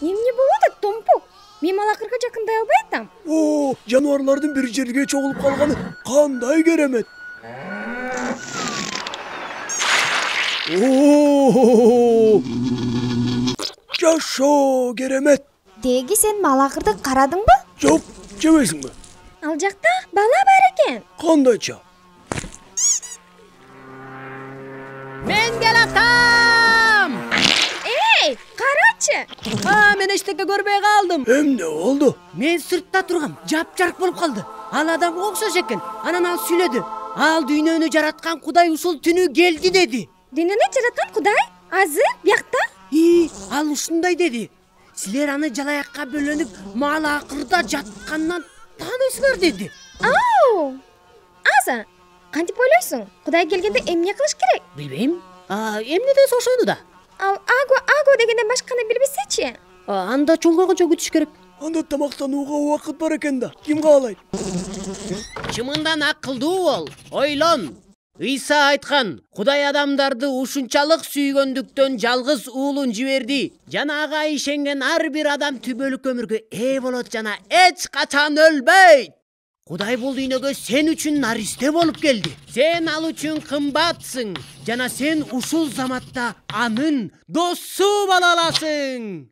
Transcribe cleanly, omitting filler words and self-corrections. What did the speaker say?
Эмне болуп атат, Томпук? Мен малакырга жакындай албай атам. О, жануарлардын bir жерге чогулуп калганы кандай керемет. О! Жашоо керемет. Деги сен малакырды карадыңбы? Жок, жебейсиңби? Ал жакта бала бар экен. Кандайча? Мен келатам! Эй, карачы. Мен эчтеке көрбөй калдым. Эмне болду? Мен сыртта тургам, жапжарк болуп калды. Ал адамга окшош экен. Анан ал сүйлөдү. Ал дүйнөнү жараткан Кудай ушул түнү келди деди. Дүйнөнү жараткан Кудай азыр биякта? Ал ушундай деди. Силер аны жалаякка бөлөнүп, малакырда жаткандан тааныйсыңар деди. Ау! Аза, кантип ойлойсуң? Кудай келгенде эмне кылыш керек? Билбейм. Эмне десе ошону да. Ал аго дегенден башканы билбесечи? Анда чоңойгончо күтүш керек. Анда тамактанууга убакыт бар экен да. Ким каалайт? Чымындан акылдуу бол, ойлон. Ыйса айткан, Кудай адамдарды ушунчалык сүйгөндүктөн жалгыз уулун жиберди. Жана ага ишенген ар бир адам түбөлүк өмүргө ээ болот жана эч качан өлбөйт. Кудай бул дүйнөгө сен үчүн наристе болуп келди. Сен ал үчүн кымбатсың жана сен ушул заматта анын досу боло аласың.